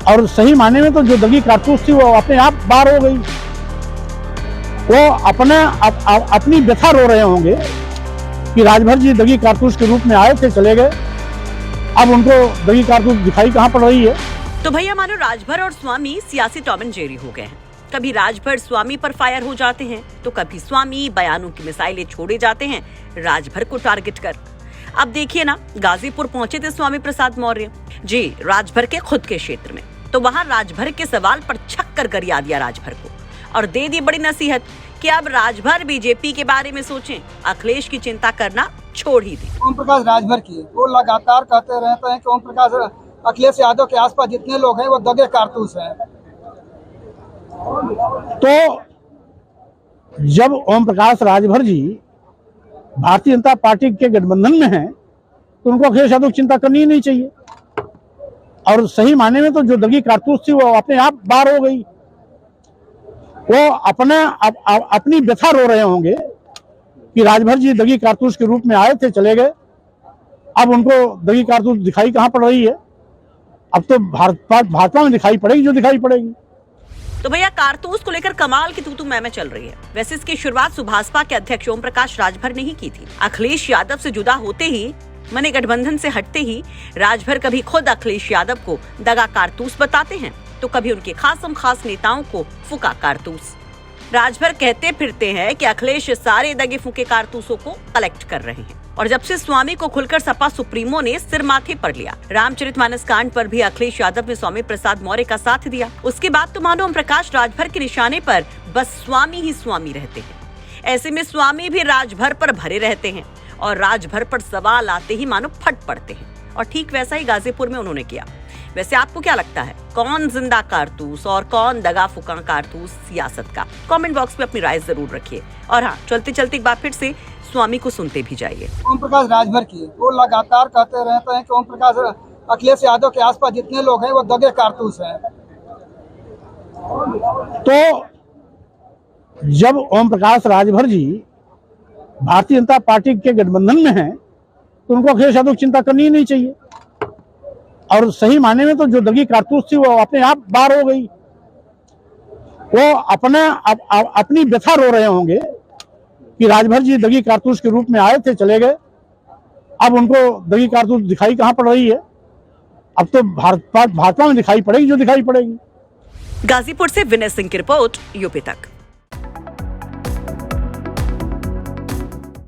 और सही मायने में तो जो दगी कारतूस थी वो अपने आप बाहर हो गई। वो अपनी व्यथा रो रहे होंगे कि राजभर जी दगी कारतूस के रूप में आए थे, चले गए, अब उनको दगी कारतूस दिखाई कहाँ पड़ रही है। तो भैया मानो राजभर और स्वामी सियासी टॉम एंड जेरी हो गए हैं। कभी राजभर स्वामी पर फायर हो जाते हैं तो कभी स्वामी बयानों की मिसाइलें छोड़े जाते हैं राजभर को टारगेट कर। अब देखिए ना, गाजीपुर पहुंचे थे स्वामी प्रसाद मौर्य जी राजभर के खुद के क्षेत्र में, तो वहां राजभर के सवाल पर छक्कर गरिया दिया राजभर को और दे दी बड़ी नसीहत कि अब राजभर बीजेपी के बारे में सोचें, अखिलेश की चिंता करना छोड़ ही दी। ओम प्रकाश राजभर की वो लगातार कहते रहते हैं कि ओम प्रकाश अखिलेश यादव के आसपास जितने लोग हैं वो दगे कारतूस हैं। तो जब ओम प्रकाश राजभर जी भारतीय जनता पार्टी के गठबंधन में हैं तो उनको अखिलेश यादव की चिंता करनी ही नहीं चाहिए। और सही मायने में तो जो दगी कारतूस थी वो अपने आप बाहर हो गई। वो अपनी व्यथा रो रहे होंगे कि राजभर जी दगी कारतूस के रूप में आए थे, चले गए, अब उनको दगी कारतूस दिखाई कहाँ पड़ रही है। अब तो भाजपा में दिखाई पड़ेगी जो दिखाई पड़ेगी। तो भैया कारतूस को लेकर कमाल की तू मैं चल रही है। वैसे इसकी शुरुआत सुभाषपा के अध्यक्ष ओम प्रकाश राजभर ने ही की थी। अखिलेश यादव से जुदा होते ही, मने गठबंधन से हटते ही राजभर कभी खुद अखिलेश यादव को दगा कारतूस बताते हैं तो कभी उनके खास नेताओं को फूका कारतूस। राजभर कहते फिरते हैं कि अखिलेश सारे दगे फूके कारतूसों को कलेक्ट कर रहे हैं। और जब से स्वामी को खुलकर सपा सुप्रीमो ने सिर माथे पर लिया, रामचरितमानस कांड पर भी अखिलेश यादव ने स्वामी प्रसाद मौर्य का साथ दिया। उसके बाद तो मानो ओम प्रकाश राजभर के निशाने पर बस स्वामी ही स्वामी रहते हैं। ऐसे में स्वामी भी राजभर पर भरे रहते हैं और राजभर पर सवाल आते ही मानो फट पड़ते हैं। और ठीक वैसा ही गाजीपुर में उन्होंने किया। वैसे आपको क्या लगता है, कौन जिंदा कारतूस और कौन दगा फुका कारतूस सियासत का? कमेंट बॉक्स में अपनी राय जरूर रखिए। और हाँ, चलते चलते एक बार फिर से स्वामी को सुनते भी जाइए। ओम प्रकाश राजभर की वो लगातार कहते रहते हैं कि ओम प्रकाश अखिलेश यादव के आसपास जितने लोग हैं वो दगे कारतूस हैं। तो जब ओम प्रकाश राजभर जी भारतीय जनता पार्टी के गठबंधन में हैं तो उनको अखिलेश यादव की चिंता करनी ही नहीं चाहिए। और सही मायने में तो जो दगी कारतूस थी वो अपने आप बाहर हो गई। वो अपनी व्यथा रो रहे होंगे कि राजभर जी दगी कारतूस के रूप में आए थे, चले गए, अब उनको दगी कारतूस दिखाई कहाँ पड़ रही है। अब तो भाजपा में दिखाई पड़ेगी जो दिखाई पड़ेगी। गाजीपुर से विनय सिंह की रिपोर्ट, यूपी तक।